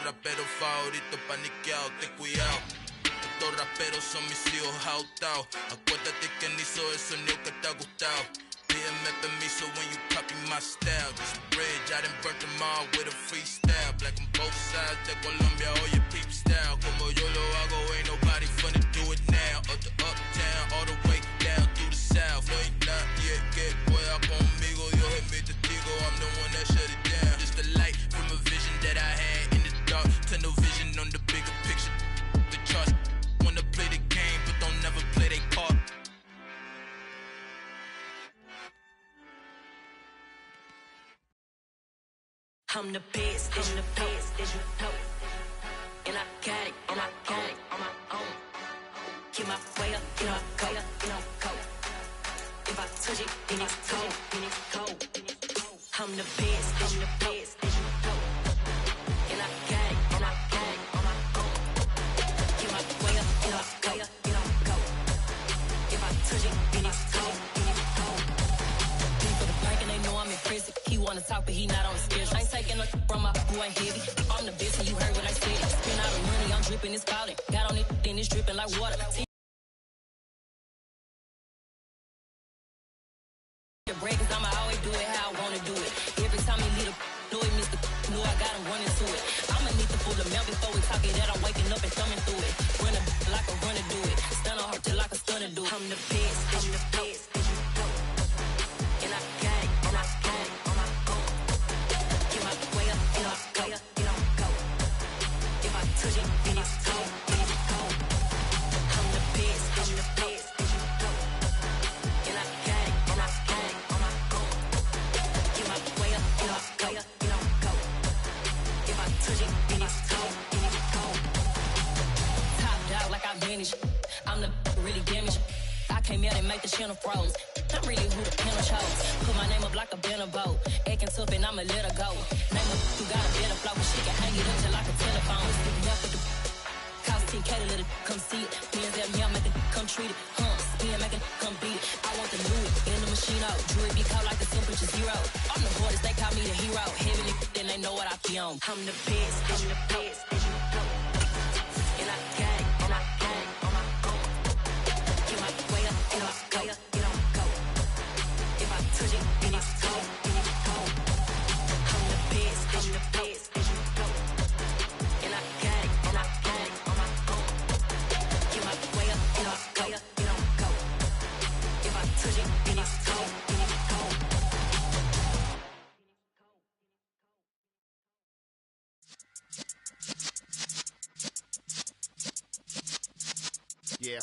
raperos favoritos paniqueados, ten cuidado. Estos raperos son mis hijos jautados. Acuérdate que ni hizo el sonido que te ha gustado. Pídeme permiso when you copy my style. This bridge, I done burnt them all with a freestyle. Black on both sides de Colombia, oye peep style. Como yo lo hago, ain't nobody finna do it now. Up to uptown, all the way down through the south. No hay nadie que pueda conmigo. Dios es mi testigo, I'm the one that shut it down. Just a light from a vision that I had in the dark. Tunnel vision on the bigger picture. The charts wanna play the game, but don't never play their part. I'm the best, I'm the best, as you know. And I got it, and I got it on my own. Get my way up, you know I go, you know I go. If I touch it, then it's cold, then it's cold. I'm the best, I'm the best, as you know. And I got it, and I got it on my own. Get my way up, you know I go, you know I go. If I touch it, then it's cold, then it's cold. People the bank and they know I'm in prison. He wanna talk, but he not on the schedule. I ain't taking nothing from my boy heavy. I'm the best, and you heard what I said. Spend all the money, I'm dripping, it's spouting. Got on it, then it's dripping like water. The breakers, I'ma always do it how I wanna do it. Every time he lead a know it, Mr. Know I got him running to it. I'ma need to pull the mail before we talk it that I'm waking up and thumbing through it. Run a like a runner do it. Stun on her till like a stunner do it. I'm the best, I'm the best, as you know. And I got it, and I got it on my own. Get my way up, you know I go, you know I go. If I touch it, then it's cold, then it's cold. I'm the best, I'm the best, as you know. And I got it, and I got it on my own. Get my way up, you know I go, you know I go. If I touch it, then it's cold, then it's cold. Top dog like I manage. I'm the really damaged. I came out and make the channel froze. I'm really who the panel chose. Put my name up like a banner boat. Acting tough and I'ma let her go. Name up who got a better flow. She can hang it up till like a telephone. Cost 10K to let it come see it. Bands at me, I make it come treat it. Spin, make it come beat it. I want the new it in the machine out. Jewelry be caught like the temperature zero. I'm the hardest, they call me the hero. Heavenly, then they know what I be on. I'm the best, I'm the best, as you know. And I got it, and I got it on my own. Get my way up, you know I go, you know I go. If I touch it, then it's cold, then it's cold. I'm the best, I'm the best, as you know. And I got it, and I got it on my own. Get my way up, you know I go, you know I go. If I touch it, then it's cold, then it's cold. Yeah.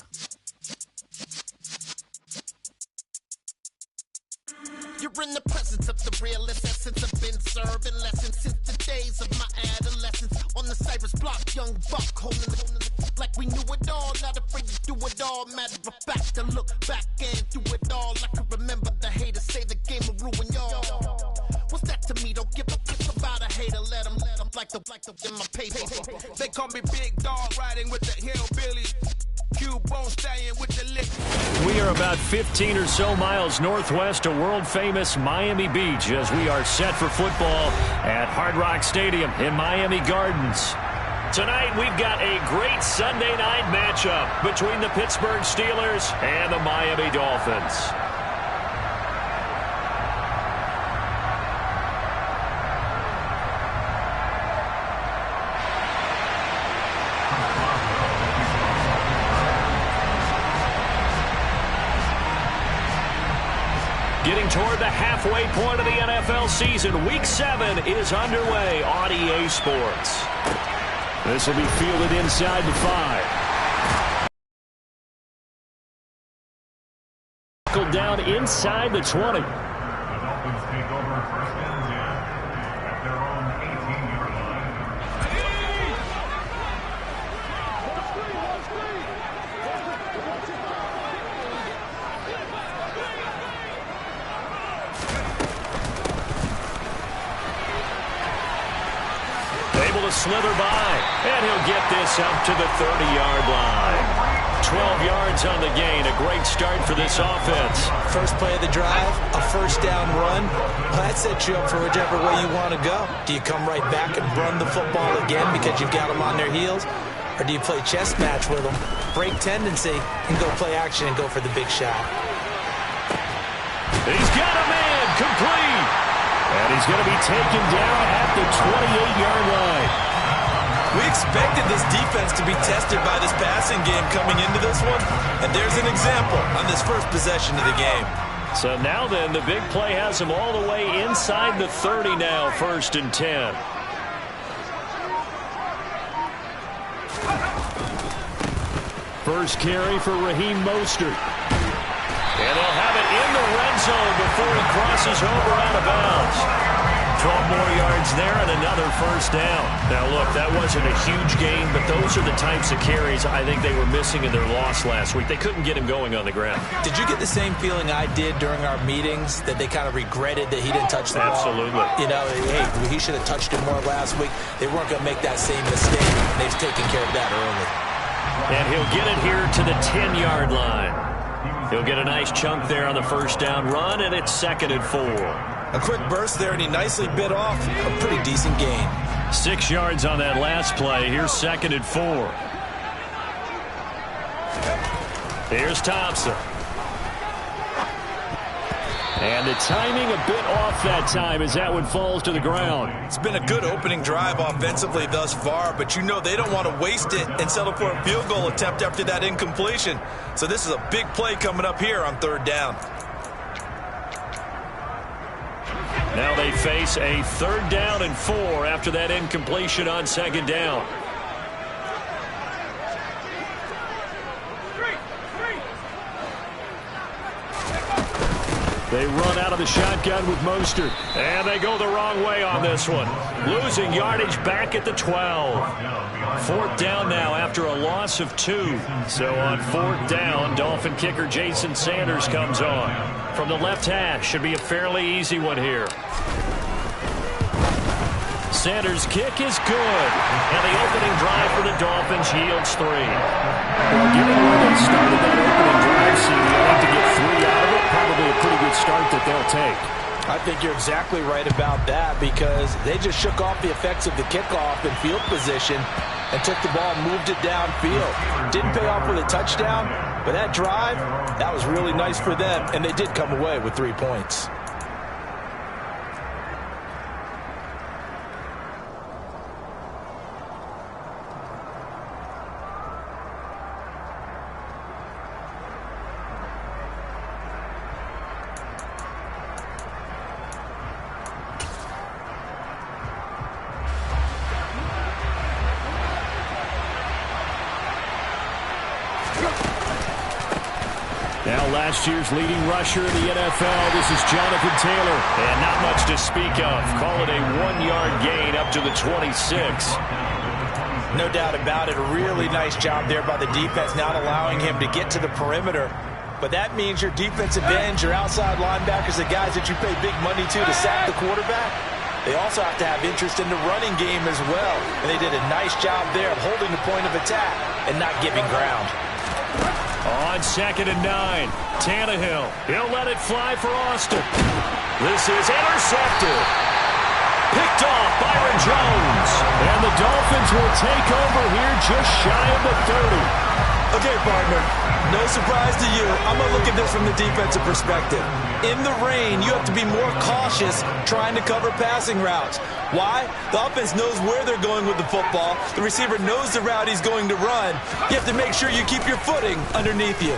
You're in the presence of the realest essence. I've been serving lessons since the days of my adolescence. On the Cypress block, young buck holding it like we knew it all. Not afraid to do it all. Matter of fact, to look back and do it all. I can remember the haters say the game will ruin y'all. What's that to me? Don't give a fuck about a hater. Let them like the in my paper. They call me Big Dog, riding with the hillbillies. Q-Bone Stallion with the lick. We are about 15 or so miles northwest of world-famous Miami Beach as we are set for football at Hard Rock Stadium in Miami Gardens. Tonight, we've got a great Sunday night matchup between the Pittsburgh Steelers and the Miami Dolphins. Getting toward the halfway point of the NFL season, Week 7 is underway on EA Sports. This will be fielded inside the 5. Down inside the 20. The Dolphins take over first and 10 at their own 18-yard line. Able to slither by, and he'll get this up to the 30-yard line. 12 yards on the gain. A great start for this offense. First play of the drive, a first down run. Well, that sets you up for whichever way you want to go. Do you come right back and run the football again because you've got them on their heels? Or do you play chess match with them, break tendency, and go play action and go for the big shot? He's got a man complete. And he's going to be taken down at the 28-yard line. We expected this defense to be tested by this passing game coming into this one, and there's an example on this first possession of the game. So now then, the big play has him all the way inside the 30 now, 1st and 10. First carry for Raheem Mostert. And they'll have it in the red zone before he crosses over out of bounds. 12 more yards there and another first down. Now, look, that wasn't a huge gain, but those are the types of carries I think they were missing in their loss last week. They couldn't get him going on the ground. Did you get the same feeling I did during our meetings, that they kind of regretted that he didn't touch the ball? Absolutely. You know, hey, he should have touched it more last week. They weren't going to make that same mistake, and they've taken care of that early. And he'll get it here to the 10-yard line. He'll get a nice chunk there on the first down run, and it's 2nd and 4. A quick burst there, and he nicely bit off a pretty decent gain. 6 yards on that last play. Here's 2nd and 4. Here's Thompson. And the timing a bit off that time as that one falls to the ground. It's been a good opening drive offensively thus far, but you know they don't want to waste it and settle for a field goal attempt after that incompletion. So this is a big play coming up here on 3rd down. Now they face a 3rd down and 4 after that incompletion on 2nd down. They run out of the shotgun with Mostert. And they go the wrong way on this one. Losing yardage back at the 12. 4th down now after a loss of 2. So on 4th down, Dolphin kicker Jason Sanders comes on. From the left hash, should be a fairly easy one here. Sanders' kick is good. And the opening drive for the Dolphins yields 3. Well, given where they started that opening drive, CD, I think to get 3 out of it, probably a pretty good start that they'll take. I think you're exactly right about that, because they just shook off the effects of the kickoff and field position and took the ball and moved it downfield. Didn't pay off with a touchdown, but that drive, that was really nice for them, and they did come away with 3 points. Now last year's leading rusher in the NFL, this is Jonathan Taylor. And not much to speak of. Call it a 1-yard gain up to the 26. No doubt about it. A really nice job there by the defense, not allowing him to get to the perimeter. But that means your defensive ends, your outside linebackers, the guys that you pay big money to sack the quarterback, they also have to have interest in the running game as well. And they did a nice job there of holding the point of attack and not giving ground. On 2nd and 9, Tannehill. He'll let it fly for Austin. This is intercepted. Picked off Byron Jones. And the Dolphins will take over here just shy of the 30. Okay, partner, no surprise to you. I'm going to look at this from the defensive perspective. In the rain, you have to be more cautious trying to cover passing routes. Why? The offense knows where they're going with the football. The receiver knows the route he's going to run. You have to make sure you keep your footing underneath you.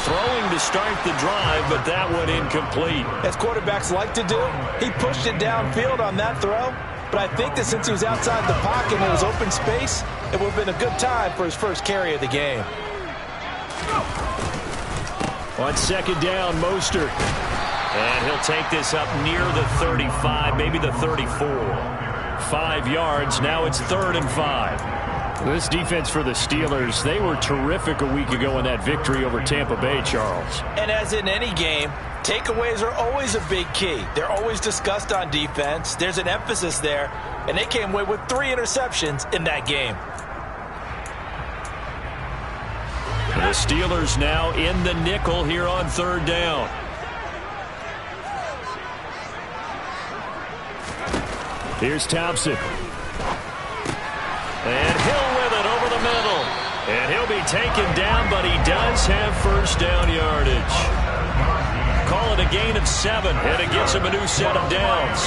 Throwing to start the drive, but that one incomplete. As quarterbacks like to do, he pushed it downfield on that throw. But I think that since he was outside the pocket and it was open space, it would have been a good time for his first carry of the game. On 2nd down, Mostert. And he'll take this up near the 35, maybe the 34. 5 yards, now it's 3rd and 5. This defense for the Steelers, they were terrific a week ago in that victory over Tampa Bay, Charles. And as in any game, takeaways are always a big key. They're always discussed on defense. There's an emphasis there, and they came away with 3 interceptions in that game. The Steelers now in the nickel here on 3rd down. Here's Thompson. And Hill with it over the middle. And he'll be taken down, but he does have 1st down yardage. Call it a gain of 7, and it gets him a new set of downs.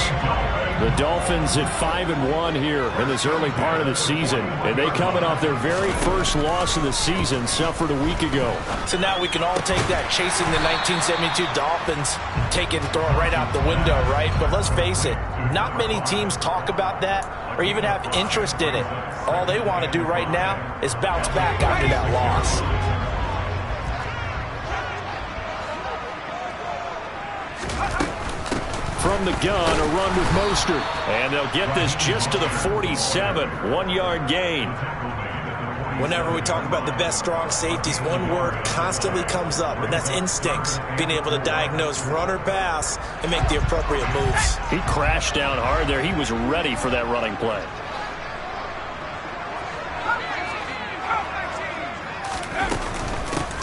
The Dolphins at 5-1 here in this early part of the season. And they coming off their very first loss of the season, suffered a week ago. So now we can all take that chasing the 1972 Dolphins, take it and throw it right out the window, right? But let's face it, not many teams talk about that or even have interest in it. All they want to do right now is bounce back after that loss. From the gun, a run with Mostert. And they'll get this just to the 47, 1-yard gain. Whenever we talk about the best strong safeties, one word constantly comes up, and that's instincts. Being able to diagnose run or pass and make the appropriate moves. He crashed down hard there. He was ready for that running play.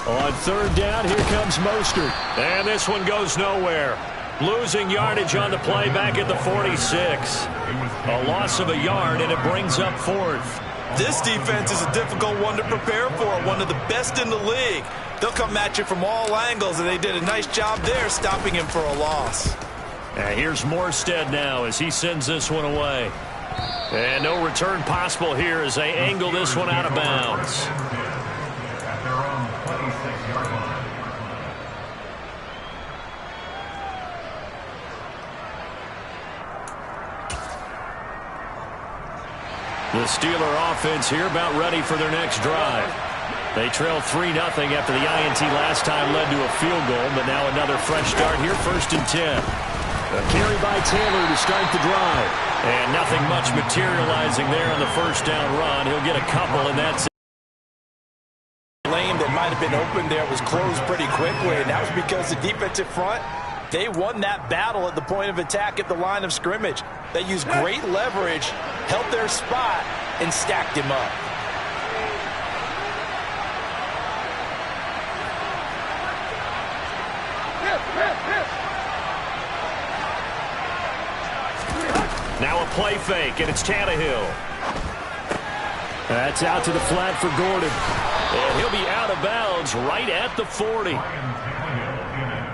On 3rd down, here comes Mostert. And this one goes nowhere. Losing yardage on the play back at the 46. A loss of a yard, and it brings up 4th. This defense is a difficult one to prepare for, one of the best in the league. They'll come at you from all angles, and they did a nice job there stopping him for a loss. And here's Morstead now as he sends this one away. And no return possible here as they angle this one out of bounds. At their own 26-yard line. The Steeler offense here about ready for their next drive. They trail 3-0 after the INT last time led to a field goal, but now another fresh start here, 1st and 10. A carry by Taylor to start the drive. And nothing much materializing there on the 1st down run. He'll get a couple, and that's it. The lane that might have been open there was closed pretty quickly, and that was because the defensive front, they won that battle at the point of attack at the line of scrimmage. They used great leverage, held their spot, and stacked him up. Now a play fake, and it's Tannehill. That's out to the flat for Gordon. And he'll be out of bounds right at the 40.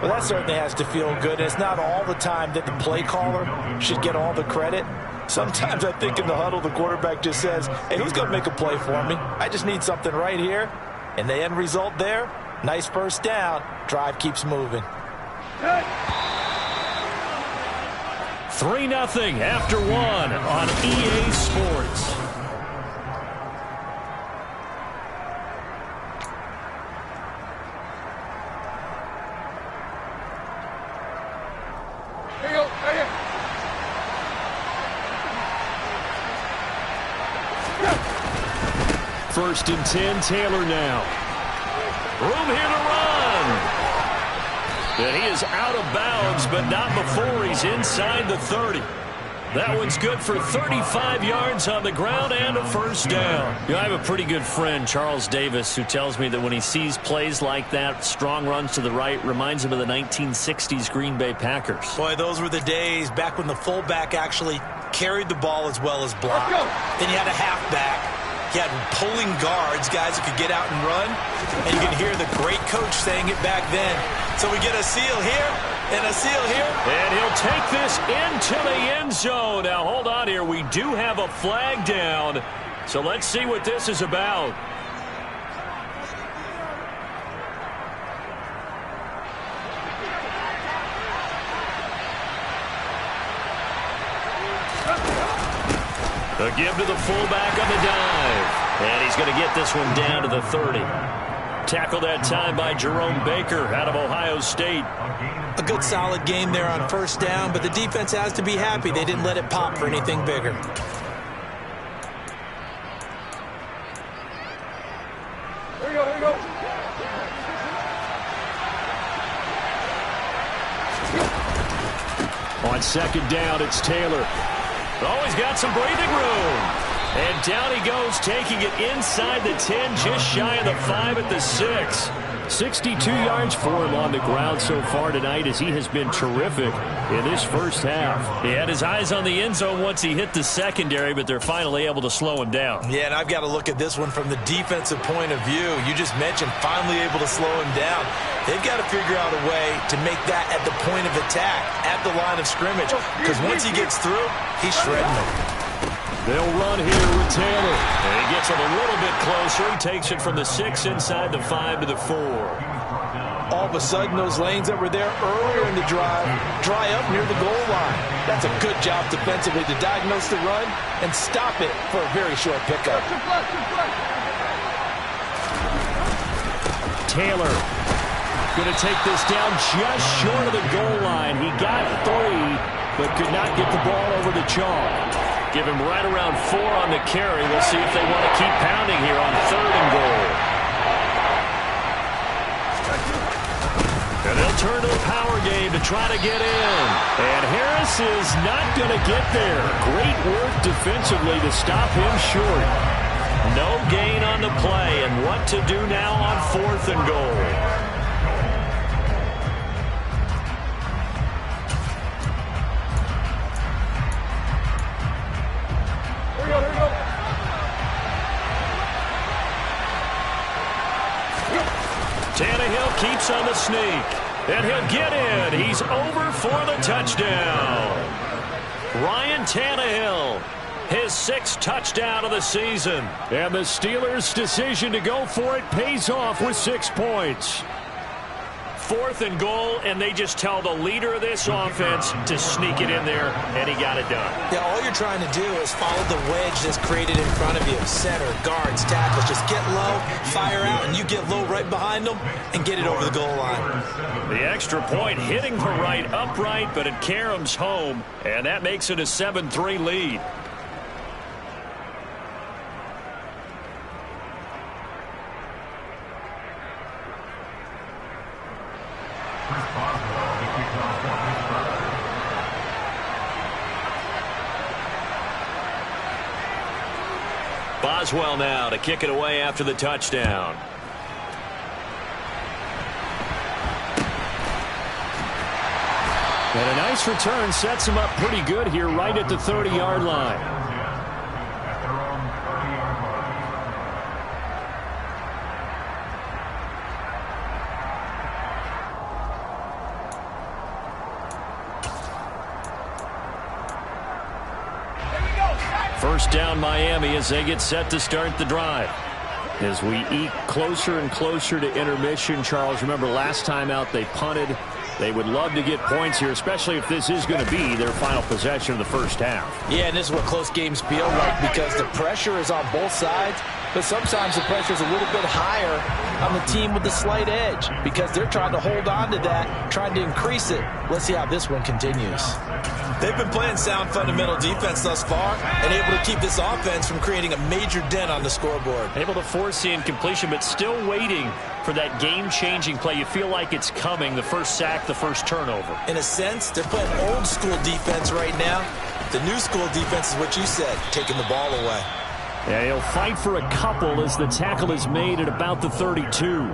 Well, that certainly has to feel good. It's not all the time that the play caller should get all the credit. Sometimes I think in the huddle, the quarterback just says, hey, who's going to make a play for me? I just need something right here. And the end result there, nice 1st down. Drive keeps moving. 3-0 after 1 on EA Sports. First and 10, Taylor now. Room here to run. And he is out of bounds, but not before he's inside the 30. That one's good for 35 yards on the ground and a 1st down. You know, I have a pretty good friend, Charles Davis, who tells me that when he sees plays like that, strong runs to the right, reminds him of the 1960s Green Bay Packers. Boy, those were the days back when the fullback actually carried the ball as well as blocked. Then you had a halfback. You had pulling guards, guys who could get out and run. And you can hear the great coach saying it back then. So we get a seal here and a seal here. And he'll take this into the end zone. Now, hold on here. We do have a flag down. So let's see what this is about. A give to the fullback on the dive. And he's going to get this one down to the 30. Tackled that time by Jerome Baker out of Ohio State. A good solid game there on 1st down, but the defense has to be happy they didn't let it pop for anything bigger. On second down, it's Taylor. Oh, he's got some breathing room. And down he goes, taking it inside the 10, just shy of the 5 at the 6. 62 yards for him on the ground so far tonight as he has been terrific in this first half. He had his eyes on the end zone once he hit the secondary, but they're finally able to slow him down. Yeah, and I've got to look at this one from the defensive point of view. You just mentioned finally able to slow him down. They've got to figure out a way to make that at the point of attack, at the line of scrimmage, because once he gets through, he's shredding them. They'll run here with Taylor. And he gets it a little bit closer. He takes it from the 6 inside the 5 to the 4. All of a sudden, those lanes that were there earlier in the drive dry up near the goal line. That's a good job defensively to diagnose the run and stop it for a very short pickup. Taylor going to take this down just short of the goal line. He got 3, but could not get the ball over the chalk. Give him right around 4 on the carry. We'll see if they want to keep pounding here on 3rd and goal. And they'll turn to a power game to try to get in. And Harris is not going to get there. Great work defensively to stop him short. No gain on the play. And what to do now on 4th and goal. Tannehill keeps on the sneak, and he'll get in. He's over for the touchdown. Ryan Tannehill, his 6th touchdown of the season. And the Steelers' decision to go for it pays off with 6 points. 4th and goal, and they just tell the leader of this offense to sneak it in there, and he got it done. Yeah, all you're trying to do is follow the wedge that's created in front of you. Center, guards, tackles. Just get low, fire out, and you get low right behind them and get it over the goal line. The extra point hitting the right upright, but it caroms home, and that makes it a 7-3 lead. Boswell now to kick it away after the touchdown. And a nice return sets him up pretty good here right at the 30-yard line. First down Miami as they get set to start the drive. As we eke closer and closer to intermission, Charles, remember last time out they punted. They would love to get points here, especially if this is going to be their final possession of the first half. Yeah, and this is what close games feel like because the pressure is on both sides, but sometimes the pressure is a little bit higher on the team with the slight edge because they're trying to hold on to that, trying to increase it. Let's see how this one continues. They've been playing sound fundamental defense thus far and able to keep this offense from creating a major dent on the scoreboard. Able to force the incompletion, but still waiting for that game-changing play. You feel like it's coming, the first sack, the first turnover. In a sense, they're playing old-school defense right now. The new-school defense is what you said, taking the ball away. Yeah, he'll fight for a couple as the tackle is made at about the 32.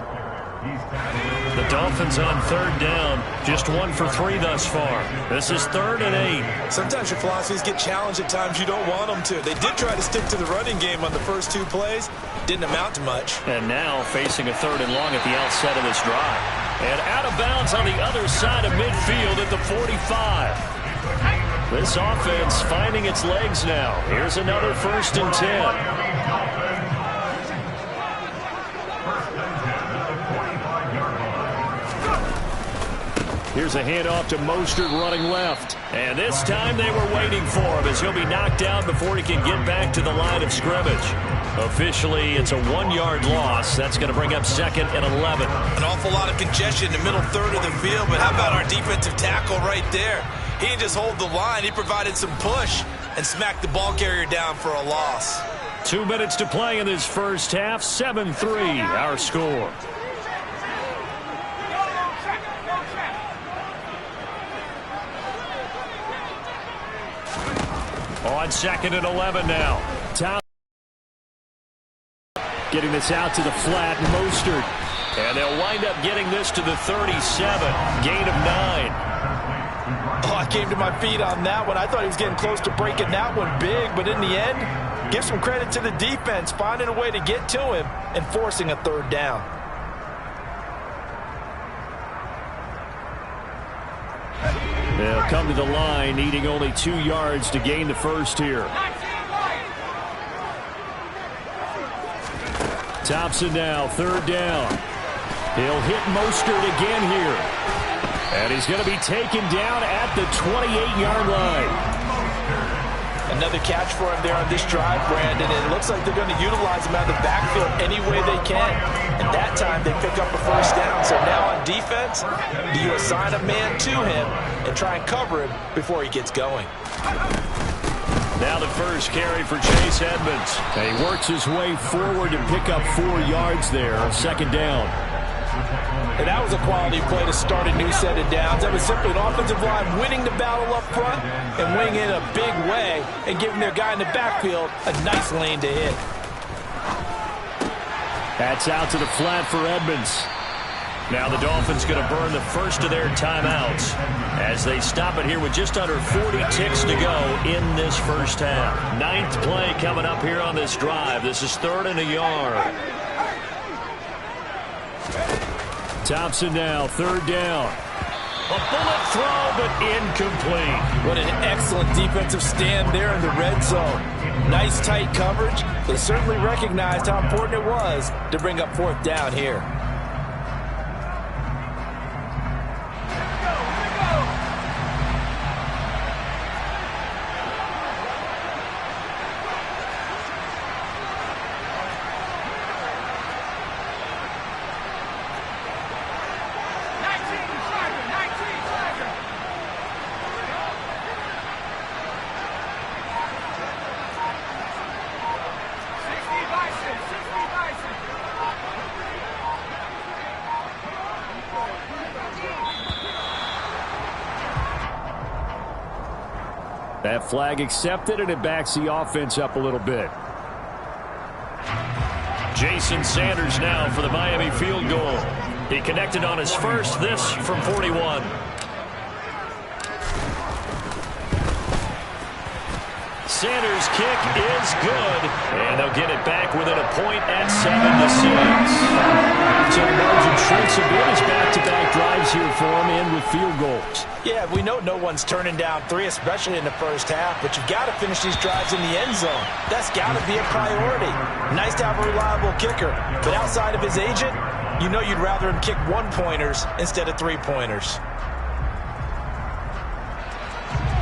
The Dolphins on 3rd down, just 1 for 3 thus far. This is 3rd and 8. Sometimes your philosophies get challenged at times you don't want them to. They did try to stick to the running game on the first 2 plays. Didn't amount to much. And now facing a 3rd and long at the outset of this drive. And out of bounds on the other side of midfield at the 45. This offense finding its legs now. Here's another 1st and 10. Here's a handoff to Mostert running left. And this time they were waiting for him as he'll be knocked down before he can get back to the line of scrimmage. Officially, it's a 1-yard loss. That's going to bring up 2nd and 11. An awful lot of congestion in the middle third of the field, but how about our defensive tackle right there? He didn't just hold the line. He provided some push and smacked the ball carrier down for a loss. 2 minutes to play in this first half. 7-3, our score. On 2nd and 11 now. Getting this out to the flat, Mostert. And they'll wind up getting this to the 37. Gain of 9. Oh, I came to my feet on that one. I thought he was getting close to breaking that one big, but in the end, give some credit to the defense, finding a way to get to him and forcing a 3rd down. They'll come to the line, needing only 2 yards to gain the first here. Thompson now, 3rd down. He'll hit Mostert again here. And he's going to be taken down at the 28-yard line. Another catch for him there on this drive, Brandon. And it looks like they're going to utilize him out of the backfield any way they can. And that time they pick up a 1st down. So now on defense, do you assign a man to him and try and cover him before he gets going? Now the first carry for Chase Edmonds. And he works his way forward to pick up 4 yards there on 2nd down. And that was a quality play to start a new set of downs. That was simply an offensive line winning the battle up front and winning it in a big way and giving their guy in the backfield a nice lane to hit. That's out to the flat for Edmonds. Now the Dolphins going to burn the first of their timeouts as they stop it here with just under 40 ticks to go in this first half. 9th play coming up here on this drive. This is 3rd and a yard. Thompson now, 3rd down. A bullet throw, but incomplete. What an excellent defensive stand there in the red zone. Nice tight coverage. They certainly recognized how important it was to bring up 4th down here. That flag accepted, and it backs the offense up a little bit. Jason Sanders now for the Miami field goal. He connected on his first, this from 41. Sanders' kick is good, and they'll get it back within a point at 7-6. So the margin shrinks a bit as back-to-back drives here for him and with field goals. Yeah, we know no one's turning down 3, especially in the first half, but you've got to finish these drives in the end zone. That's got to be a priority. Nice to have a reliable kicker, but outside of his agent, you know you'd rather him kick 1-pointers instead of 3-pointers.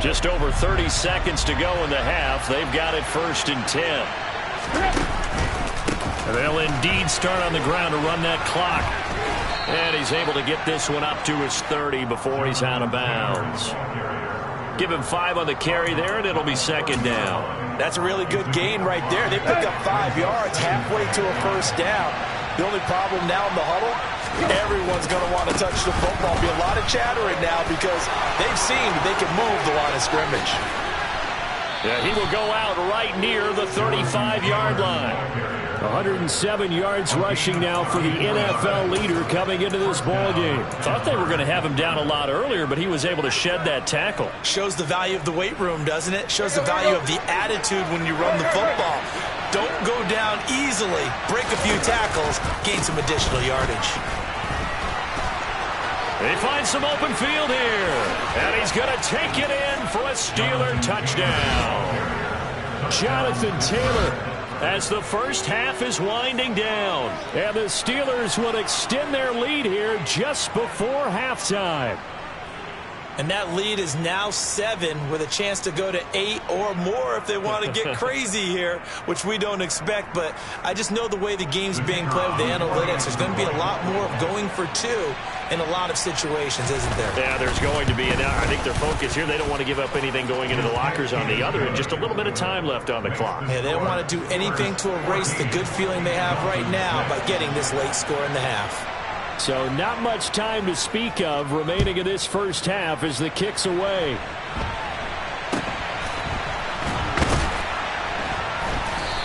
Just over 30 seconds to go in the half. They've got it 1st and 10. They'll indeed start on the ground to run that clock. And he's able to get this one up to his 30 before he's out of bounds. Give him 5 on the carry there, and it'll be 2nd down. That's a really good gain right there. They pick up 5 yards halfway to a 1st down. The only problem now in the huddle, everyone's going to want to touch the football. Be a lot of chattering now because they've seen they can move the line of scrimmage. Yeah, he will go out right near the 35-yard line. 107 yards rushing now for the NFL leader coming into this ballgame. Thought they were going to have him down a lot earlier, but he was able to shed that tackle. Shows the value of the weight room, doesn't it? Shows the value of the attitude when you run the football. Don't go down easily. Break a few tackles. Gain some additional yardage. They find some open field here. And he's going to take it in for a Steeler touchdown. Jonathan Taylor, as the first half is winding down. And the Steelers will extend their lead here just before halftime. And that lead is now 7 with a chance to go to 8 or more if they want to get crazy here, which we don't expect. But I just know the way the game's being played with the analytics, there's going to be a lot more of going for 2 in a lot of situations, isn't there? Yeah, there's going to be. And I think their focus here, they don't want to give up anything going into the lockers on the other, and just a little bit of time left on the clock. Yeah, they don't want to do anything to erase the good feeling they have right now by getting this late score in the half. So not much time to speak of remaining in this first half as the kick's away.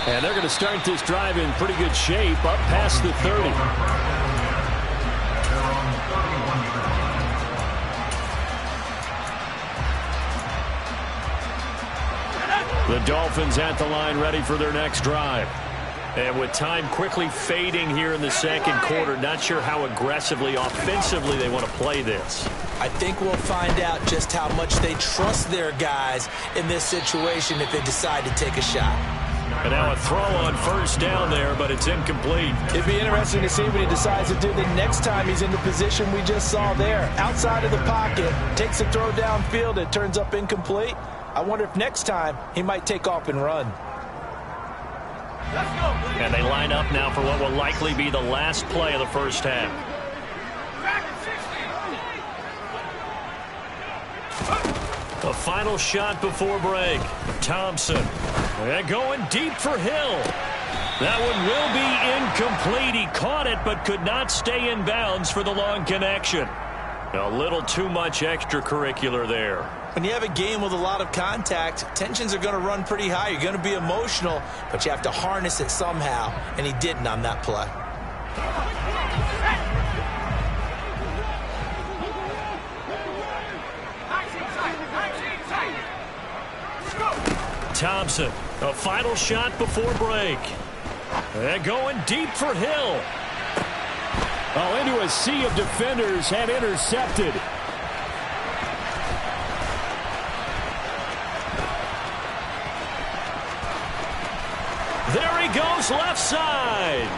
And they're going to start this drive in pretty good shape, up past the 30. The Dolphins at the line ready for their next drive. And with time quickly fading here in the second quarter, not sure how aggressively, offensively they want to play this. I think we'll find out just how much they trust their guys in this situation if they decide to take a shot. And now a throw on first down there, but it's incomplete. It'd be interesting to see what he decides to do the next time he's in the position we just saw there. Outside of the pocket, takes a throw downfield, it turns up incomplete. I wonder if next time he might take off and run. And they line up now for what will likely be the last play of the first half. The final shot before break. Thompson. They're going deep for Hill. That one will be incomplete. He caught it but could not stay in bounds for the long connection. A little too much extracurricular there. When you have a game with a lot of contact, tensions are going to run pretty high. You're going to be emotional, but you have to harness it somehow, and he didn't on that play. Thompson, a final shot before break. They're going deep for Hill. Oh, into a sea of defenders and intercepted. There he goes left side.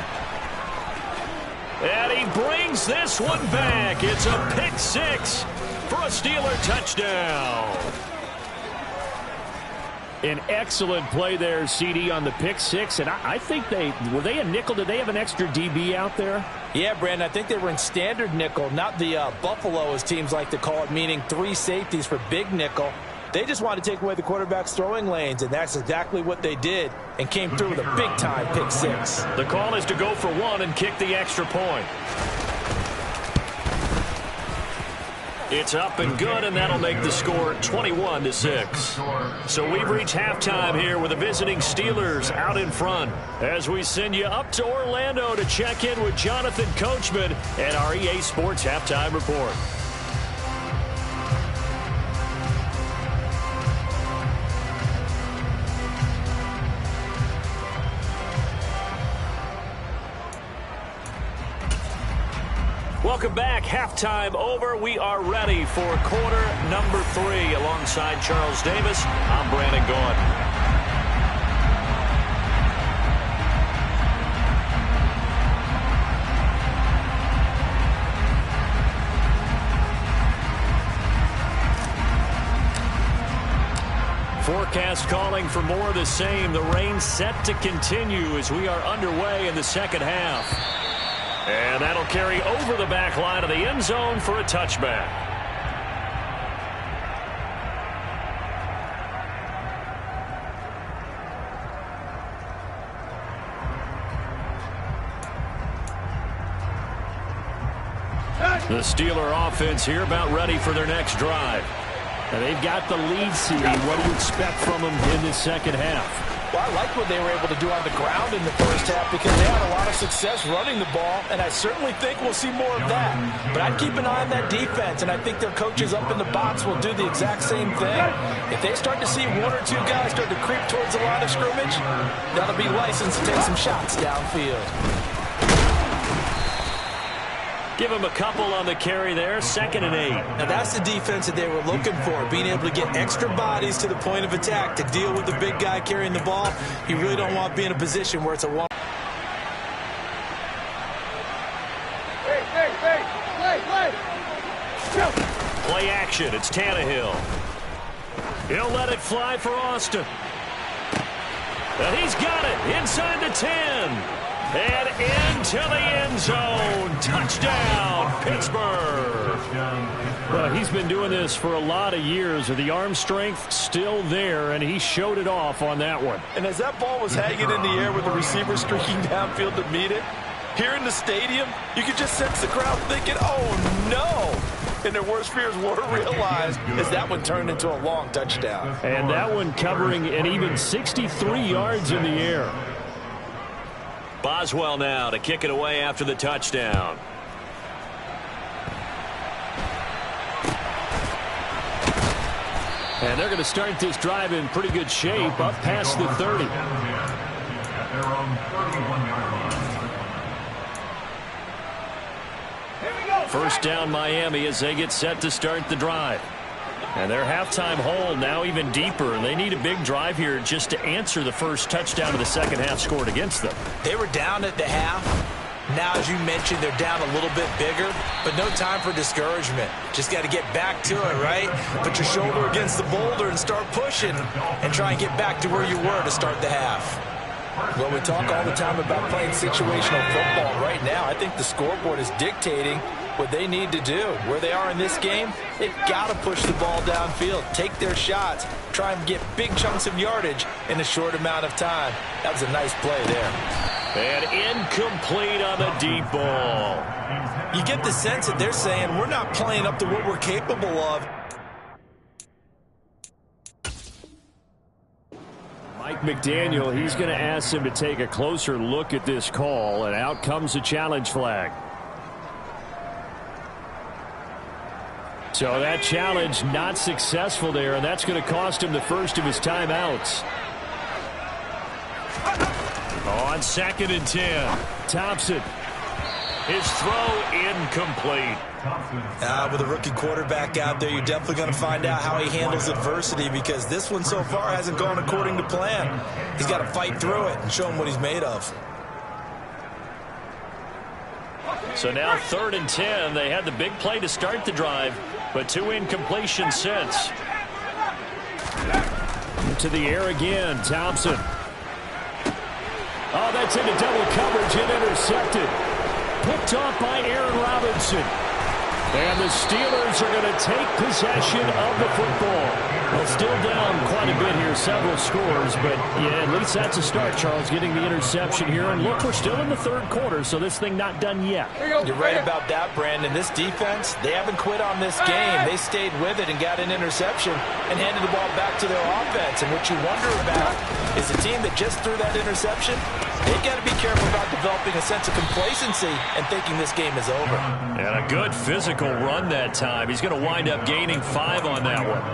And he brings this one back. It's a pick six for a Steeler touchdown. An excellent play there, CD, on the pick six. And I think were they a nickel? Did they have an extra DB out there? Yeah, Brandon, I think they were in standard nickel, not the Buffalo, as teams like to call it, meaning 3 safeties for big nickel. They just wanted to take away the quarterback's throwing lanes, and that's exactly what they did and came through with a big-time pick six. The call is to go for one and kick the extra point. It's up and good, and that'll make the score 21-6. So we've reached halftime here with the visiting Steelers out in front as we send you up to Orlando to check in with Jonathan Coachman and our EA Sports Halftime Report. Welcome back. Halftime over. We are ready for quarter number 3. Alongside Charles Davis, I'm Brandon Gaudin. Forecast calling for more of the same. The rain set to continue as we are underway in the second half. And that'll carry over the back line of the end zone for a touchback. The Steeler offense here about ready for their next drive. And they've got the lead, CD. What do you expect from them in this second half? Well, I like what they were able to do on the ground in the first half because they had a lot of success running the ball, and I certainly think we'll see more of that. But I'd keep an eye on that defense, and I think their coaches up in the box will do the exact same thing. If they start to see 1 or 2 guys start to creep towards the line of scrimmage, that'll be licensed to take some shots downfield. Give him a couple on the carry there, 2nd and 8. Now that's the defense that they were looking for, being able to get extra bodies to the point of attack to deal with the big guy carrying the ball. You really don't want to be in a position where it's a one. Play action, it's Tannehill. He'll let it fly for Austin. And he's got it inside the 10. And into the end zone. Touchdown, Pittsburgh. Well, he's been doing this for a lot of years. The arm strength still there, and he showed it off on that one. And as that ball was hanging in the air with the receiver streaking downfield to meet it, here in the stadium, you could just sense the crowd thinking, oh, no. And their worst fears were realized as that one turned into a long touchdown. And that one covering an even 63 yards in the air. Boswell now to kick it away after the touchdown. And they're going to start this drive in pretty good shape, up past the 30. At their own 31-yard line. First down Miami as they get set to start the drive. And their halftime hole now even deeper. They need a big drive here just to answer the first touchdown of the second half scored against them. They were down at the half. Now, as you mentioned, they're down a little bit bigger, but no time for discouragement. Just got to get back to it, right? Put your shoulder against the boulder and start pushing and try and get back to where you were to start the half. Well, we talk all the time about playing situational football. Right now, I think the scoreboard is dictating what they need to do. Where they are in this game, they've got to push the ball downfield, take their shots, try and get big chunks of yardage in a short amount of time. That was a nice play there. And incomplete on the deep ball. You get the sense that they're saying we're not playing up to what we're capable of. Mike McDaniel, he's going to ask him to take a closer look at this call, and out comes a challenge flag. So that challenge not successful there, and that's going to cost him the first of his timeouts. On 2nd and 10, Thompson. His throw incomplete. With a rookie quarterback out there, you're definitely going to find out how he handles adversity, because this one so far hasn't gone according to plan. He's got to fight through it and show him what he's made of. So now 3rd and 10. They had the big play to start the drive, but 2 incompletions since. To the air again, Thompson. Oh, that's into double coverage and intercepted. Picked off by Aaron Robinson. And the Steelers are going to take possession of the football. Well, still down quite a bit here, several scores, but yeah, at least that's a start, Charles, getting the interception here. And look, we're still in the 3rd quarter, so this thing not done yet. You're right about that, Brandon. This defense, they haven't quit on this game. They stayed with it and got an interception and handed the ball back to their offense. And what you wonder about is the team that just threw that interception, they've got to be careful about developing a sense of complacency and thinking this game is over. And a good physical run that time. He's going to wind up gaining 5 on that one.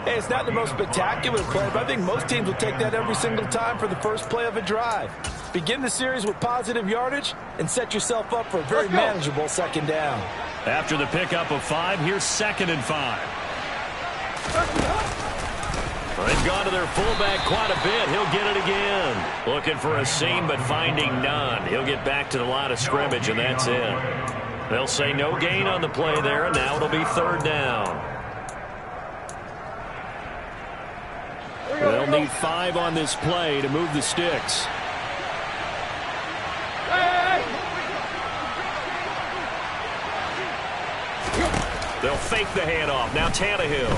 Hey, it's not the most spectacular play, but I think most teams will take that every single time for the first play of a drive. Begin the series with positive yardage and set yourself up for a very manageable second down. After the pickup of 5, here's 2nd and 5. They've gone to their fullback quite a bit. He'll get it again. Looking for a seam, but finding none. He'll get back to the line of scrimmage, and that's it. They'll say no gain on the play there, and now it'll be 3rd down. They'll need 5 on this play to move the sticks. They'll fake the handoff. Now Tannehill.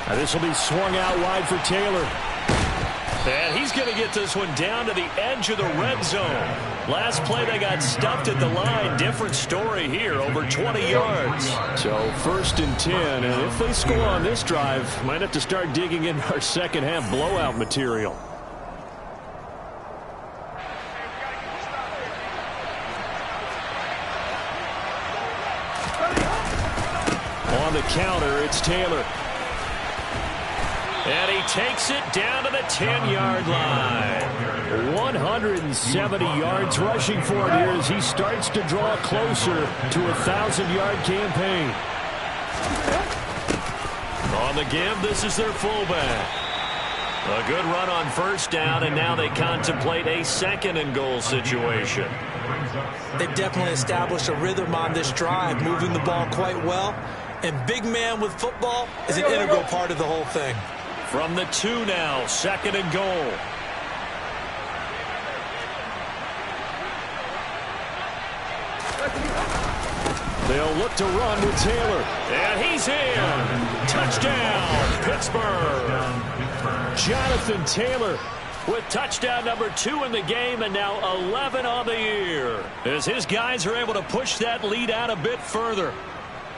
Now this will be swung out wide for Taylor. And he's going to get this one down to the edge of the red zone. Last play they got stuffed at the line. Different story here, over 20 yards. So 1st and 10, and if they score on this drive, might have to start digging in our second half blowout material. On the counter, it's Taylor. And he takes it down to the 10-yard line. 170 yards rushing for it here as he starts to draw closer to a 1,000-yard campaign. On the give, this is their fullback. A good run on 1st down, and now they contemplate a 2nd and goal situation. They've definitely established a rhythm on this drive, moving the ball quite well. And big man with football is an integral part of the whole thing. From the 2 now, 2nd and goal. They'll look to run with Taylor. And he's in. Touchdown, Pittsburgh. Jonathan Taylor with touchdown number 2 in the game, and now 11 on the year, as his guys are able to push that lead out a bit further.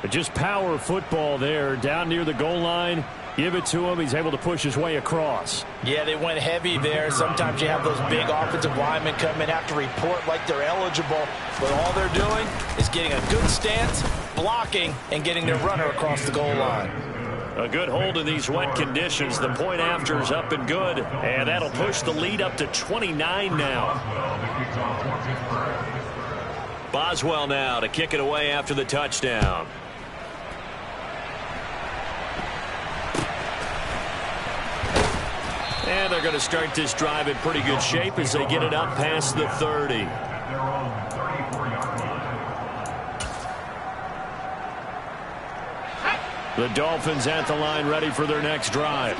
Just power football there, down near the goal line. Give it to him. He's able to push his way across. Yeah, they went heavy there. Sometimes you have those big offensive linemen come in, have to report like they're eligible. But all they're doing is getting a good stance, blocking, and getting their runner across the goal line. A good hold in these wet conditions. The point after is up and good. And that'll push the lead up to 29 now. Boswell now to kick it away after the touchdown. And they're going to start this drive in pretty good shape as they get it up past the 30. The Dolphins at the line ready for their next drive.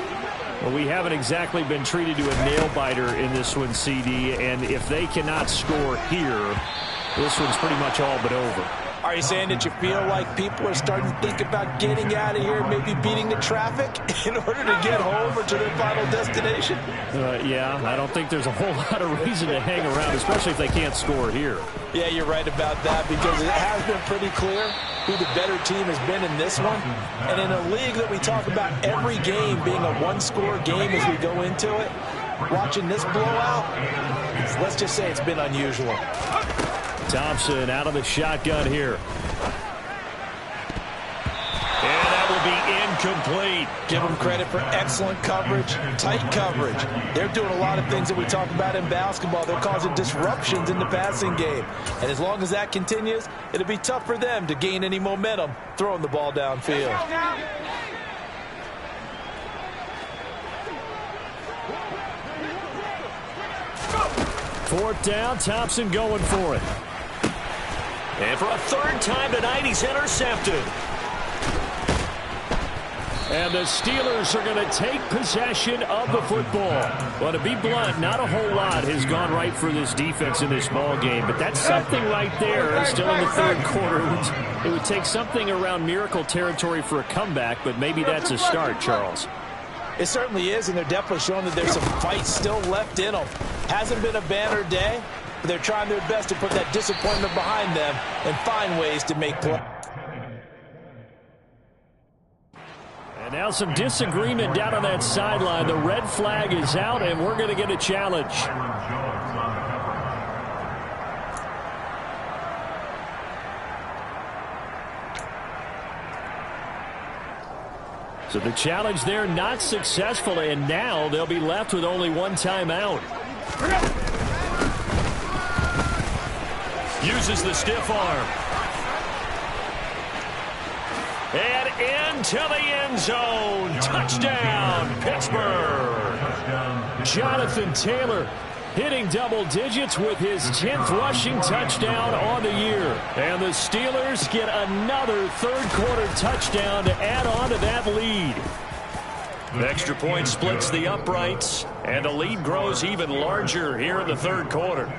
Well, we haven't exactly been treated to a nail-biter in this one, CD, and if they cannot score here, this one's pretty much all but over. Are you saying that you feel like people are starting to think about getting out of here, maybe beating the traffic in order to get home or to their final destination? Yeah, I don't think there's a whole lot of reason to hang around, especially if they can't score here. Yeah, you're right about that, because it has been pretty clear who the better team has been in this one. And in a league that we talk about every game being a one-score game as we go into it, watching this blowout, let's just say it's been unusual. Thompson out of the shotgun here. And that will be incomplete. Give them credit for excellent coverage, tight coverage. They're doing a lot of things that we talk about in basketball. They're causing disruptions in the passing game. And as long as that continues, it'll be tough for them to gain any momentum throwing the ball downfield. Fourth down, Thompson going for it. And for a third time tonight, he's intercepted. And the Steelers are going to take possession of the football. Well, to be blunt, not a whole lot has gone right for this defense in this ball game, but that's something right there. Still in the third quarter. It would take something around miracle territory for a comeback, but maybe that's a start, Charles. It certainly is, and they're definitely showing that there's some fight still left in them. Hasn't been a banner day, but they're trying their best to put that disappointment behind them and find ways to make plays. And now some disagreement down on that sideline. The red flag is out, and we're going to get a challenge. So the challenge there not successful, and now they'll be left with only one timeout. Uses the stiff arm. And into the end zone. Touchdown, Pittsburgh. Jonathan Taylor hitting double digits with his 10th rushing touchdown on the year. And the Steelers get another third-quarter touchdown to add on to that lead. The extra point splits the uprights, and the lead grows even larger here in the third quarter.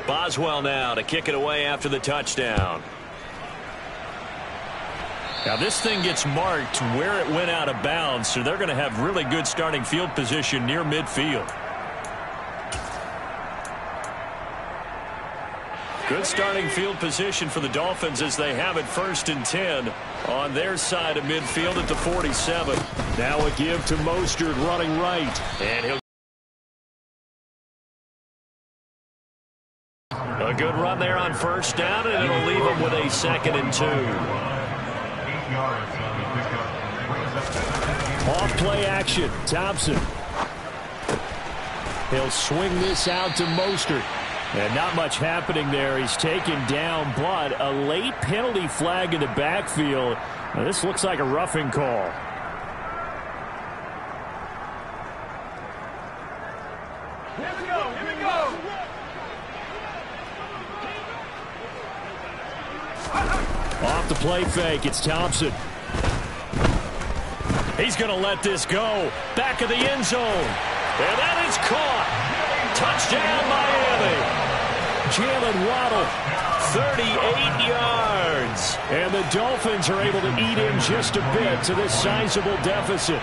Boswell now to kick it away after the touchdown. Now this thing gets marked where it went out of bounds, so they're going to have really good starting field position near midfield. Good starting field position for the Dolphins as they have it 1st and 10 on their side of midfield at the 47. Now a give to Mostert running right, and he'll a good run there on 1st down, and it'll leave him with a 2nd and 2. Off play action, Thompson. He'll swing this out to Mostert. And not much happening there. He's taken down, but a late penalty flag in the backfield. Now, this looks like a roughing call. Here we go, here we go. Off the play fake, it's Thompson. He's going to let this go. Back of the end zone. And that is caught. Touchdown, Miami. Jalen Waddle 38 yards. And the Dolphins are able to eat in just a bit to this sizable deficit.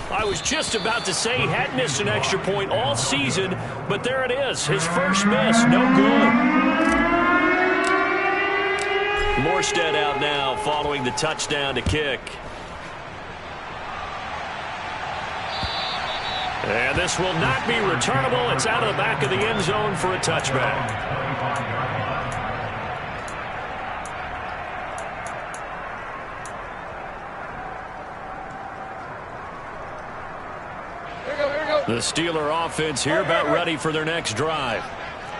I was just about to say he hadn't missed an extra point all season, but there it is. His first miss, no good. Morstead out now following the touchdown to kick. And this will not be returnable. It's out of the back of the end zone for a touchback. The Steeler offense here about ready for their next drive.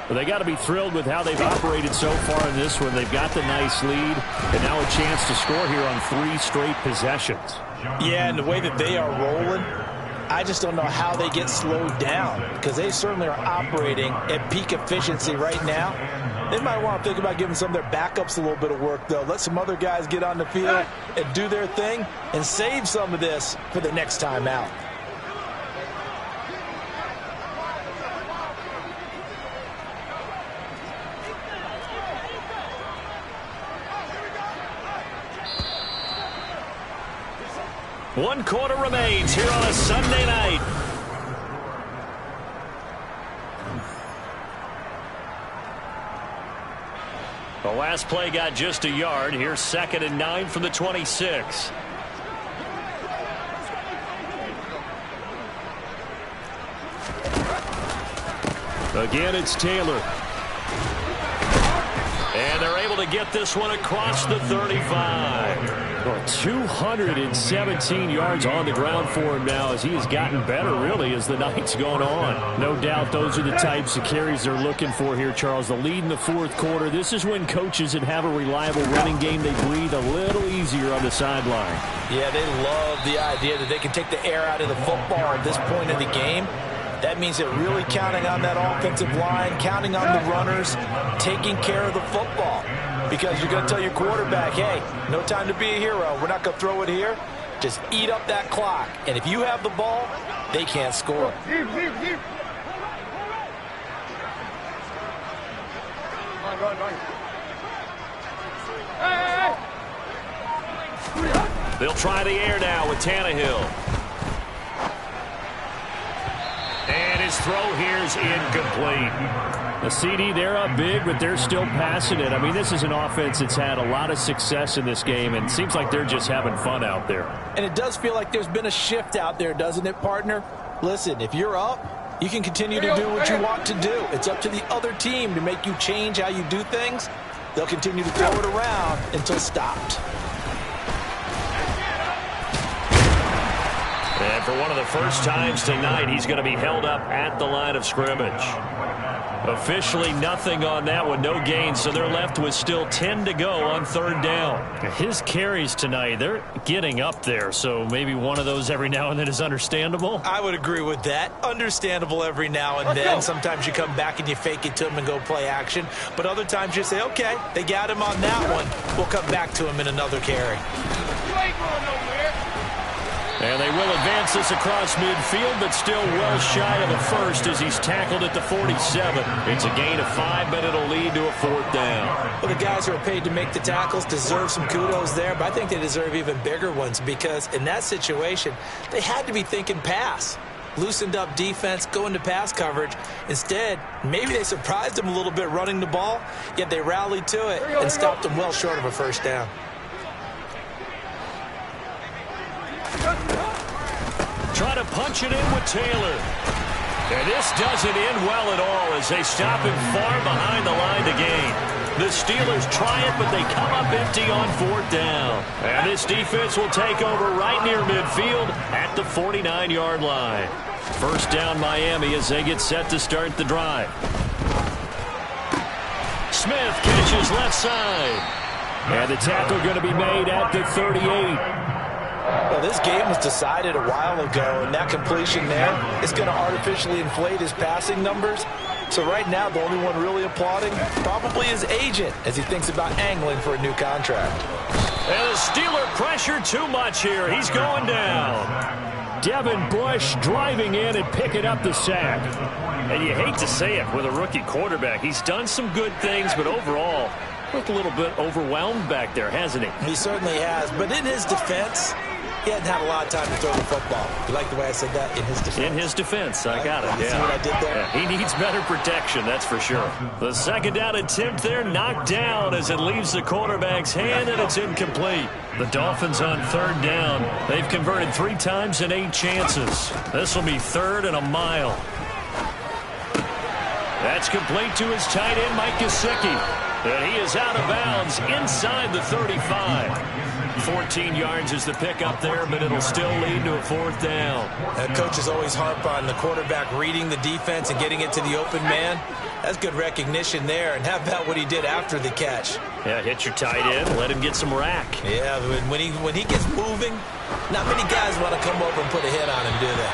But they got to be thrilled with how they've operated so far in this one. They've got the nice lead, and now a chance to score here on 3 straight possessions. Yeah, and the way that they are rolling, I just don't know how they get slowed down, because they certainly are operating at peak efficiency right now. They might want to think about giving some of their backups a little bit of work, though. Let some other guys get on the field and do their thing and save some of this for the next time out. One quarter remains here on a Sunday night. The last play got just a yard. Here's 2nd and 9 from the 26. Again, it's Taylor. And they're able to get this one across the 35. Well, 217 yards on the ground for him now as he has gotten better, really, as the night's gone on. No doubt those are the types of carries they're looking for here, Charles. The lead in the 4th quarter. This is when coaches that have a reliable running game, they breathe a little easier on the sideline. Yeah, they love the idea that they can take the air out of the football at this point in the game. That means they're really counting on that offensive line, counting on the runners, taking care of the football. Because you're going to tell your quarterback, hey, no time to be a hero. We're not going to throw it here. Just eat up that clock. And if you have the ball, they can't score. They'll try the air now with Tannehill. And his throw here is incomplete. The CD, they're up big, but they're still passing it. I mean, this is an offense that's had a lot of success in this game, and it seems like they're just having fun out there. And it does feel like there's been a shift out there, doesn't it, partner? Listen, if you're up, you can continue to do what you want to do. It's up to the other team to make you change how you do things. They'll continue to throw it around until stopped. And for one of the first times tonight, he's going to be held up at the line of scrimmage. Officially nothing on that one, no gain, so they're left with still 10 to go on 3rd down. His carries tonight, they're getting up there, so maybe one of those every now and then is understandable. I would agree with that. Understandable every now and then. Sometimes you come back and you fake it to him and go play action, but other times you say, okay, they got him on that one. We'll come back to him in another carry. And they will advance this across midfield, but still well shy of the first as he's tackled at the 47. It's a gain of 5, but it'll lead to a 4th down. Well, the guys who are paid to make the tackles deserve some kudos there, but I think they deserve even bigger ones because in that situation, they had to be thinking pass. Loosened up defense, going to pass coverage. Instead, maybe they surprised him a little bit running the ball, yet they rallied to it and stopped him well short of a 1st down. Try to punch it in with Taylor. And this doesn't end well at all as they stop him far behind the line to gain. The Steelers try it, but they come up empty on 4th down. And this defense will take over right near midfield at the 49-yard line. 1st down Miami as they get set to start the drive. Smith catches left side. And the tackle going to be made at the 38. Well, this game was decided a while ago, and that completion there is going to artificially inflate his passing numbers. So right now, the only one really applauding probably his agent as he thinks about angling for a new contract. And the Steeler pressure too much here. He's going down. Devin Bush driving in and picking up the sack. And you hate to say it with a rookie quarterback. He's done some good things, but overall, looked a little bit overwhelmed back there, hasn't he? He certainly has. But in his defense, he hadn't had a lot of time to throw the football. You like the way I said that? In his defense. In his defense. I got it. You see what I did there? Yeah, he needs better protection, that's for sure. The second down attempt there knocked down as it leaves the quarterback's hand, and it's incomplete. The Dolphins on third down. They've converted 3 times in 8 chances. This will be 3rd and a mile. That's complete to his tight end, Mike Gesicki. And he is out of bounds inside the 35. 14 yards is the pickup there, but it'll still lead to a 4th down. Coaches always harp on the quarterback reading the defense and getting it to the open man. That's good recognition there. And how about what he did after the catch? Yeah, hit your tight end, let him get some rack. Yeah, when he gets moving, not many guys want to come over and put a hit on him, do they?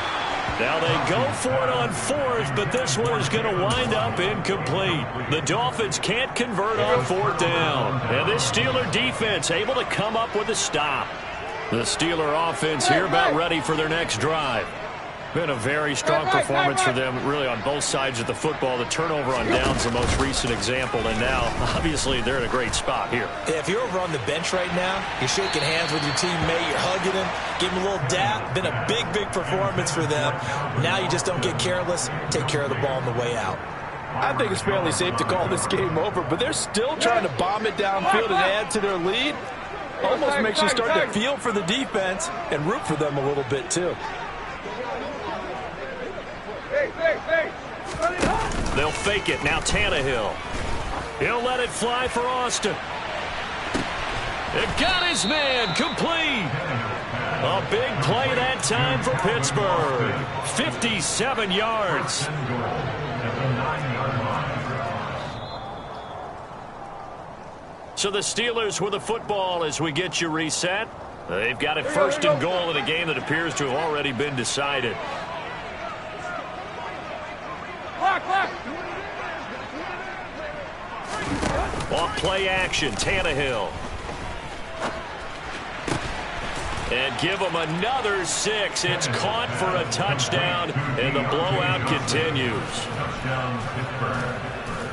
Now they go for it on 4th, but this one is going to wind up incomplete. The Dolphins can't convert on 4th down. And this Steeler defense able to come up with a stop. The Steeler offense here about ready for their next drive. Been a very strong performance for them, really, on both sides of the football. The turnover on downs the most recent example, and now, obviously, they're in a great spot here. Yeah, if you're over on the bench right now, you're shaking hands with your teammate, you're hugging him, give him a little dap. Been a big, big performance for them. Now you just don't get careless. Take care of the ball on the way out. I think it's fairly safe to call this game over, but they're still trying to bomb it downfield and add to their lead. Almost makes you start to feel for the defense and root for them a little bit, too. They'll fake it. Now Tannehill. He'll let it fly for Austin. It got his man complete. A big play that time for Pittsburgh. 57 yards. So the Steelers with the football as we get you reset. They've got it 1st and goal in a game that appears to have already been decided. Off play action, Tannehill. And give him another 6. It's caught for a touchdown, and the blowout continues.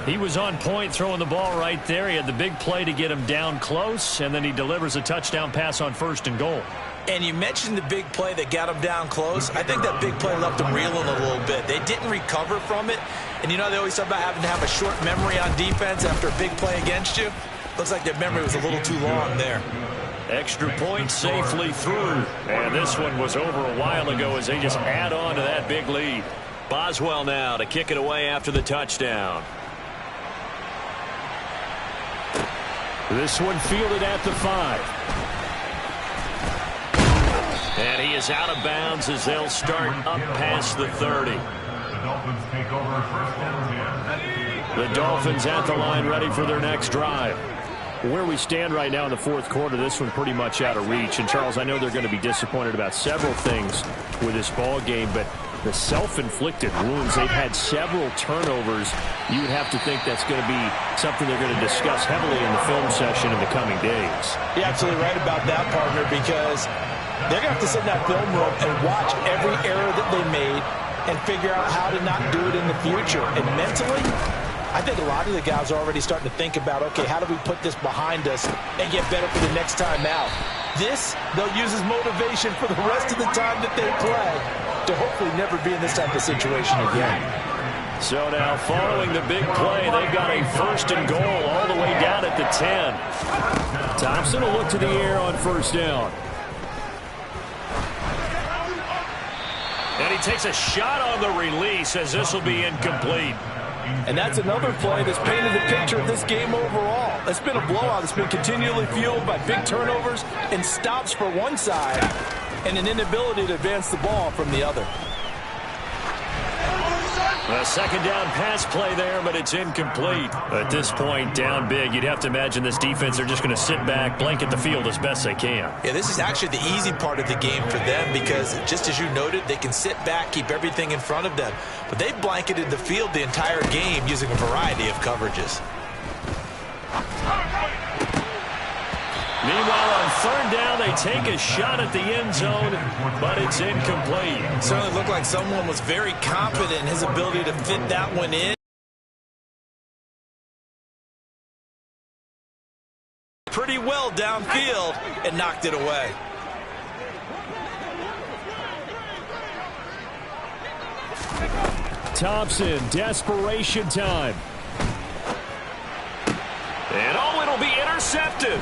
He was on point throwing the ball right there. He had the big play to get him down close, and then he delivers a touchdown pass on 1st and goal. And you mentioned the big play that got him down close. I think that big play left him reeling a little bit. They didn't recover from it. And you know, they always talk about having to have a short memory on defense after a big play against you. Looks like their memory was a little too long there. Extra point safely through. And this one was over a while ago as they just add on to that big lead. Boswell now to kick it away after the touchdown. This one fielded at the 5. And he is out of bounds as they'll start up past the 30. The Dolphins take over 1st and 10. The Dolphins at the line ready for their next drive. Where we stand right now in the 4th quarter, this one pretty much out of reach. And, Charles, I know they're going to be disappointed about several things with this ball game, but the self-inflicted wounds, they've had several turnovers. You would have to think that's going to be something they're going to discuss heavily in the film session in the coming days. You're absolutely right about that, partner, because they're going to have to sit in that film room and watch every error that they made and figure out how to not do it in the future. And mentally, I think a lot of the guys are already starting to think about, okay, how do we put this behind us and get better for the next time out? This, they'll use as motivation for the rest of the time that they play to hopefully never be in this type of situation again. So now, following the big play, they've got a 1st and goal all the way down at the 10. Thompson will look to the air on 1st down. And he takes a shot on the release as this will be incomplete. And that's another play that's painted the picture of this game overall. It's been a blowout. It's been continually fueled by big turnovers and stops for one side and an inability to advance the ball from the other. A 2nd down pass play there, but it's incomplete. At this point, down big, you'd have to imagine this defense, they're just going to sit back, blanket the field as best they can. Yeah, this is actually the easy part of the game for them because, just as you noted, they can sit back, keep everything in front of them. But they've blanketed the field the entire game using a variety of coverages. Meanwhile, on third down, they take a shot at the end zone, but it's incomplete. It certainly looked like someone was very confident in his ability to fit that one in. Pretty well downfield and knocked it away. Thompson, desperation time. And it'll be intercepted.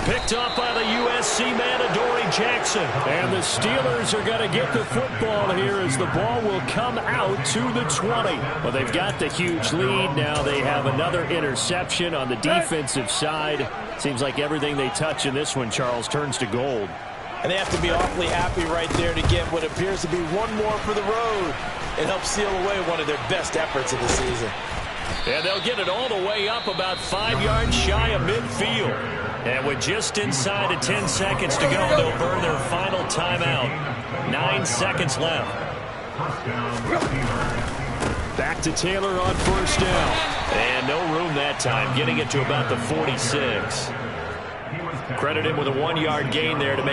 Picked up by the USC man, Adoree Jackson. And the Steelers are going to get the football here as the ball will come out to the 20. Well, they've got the huge lead. Now they have another interception on the defensive side. Seems like everything they touch in this one, Charles, turns to gold. And they have to be awfully happy right there to get what appears to be one more for the road and help seal away one of their best efforts of the season. And they'll get it all the way up about 5 yards shy of midfield. And with just inside of 10 seconds to go, they'll burn their final timeout. 9 seconds left. Back to Taylor on first down. And no room that time, getting it to about the 46. Credit him with a 1-yard gain there to make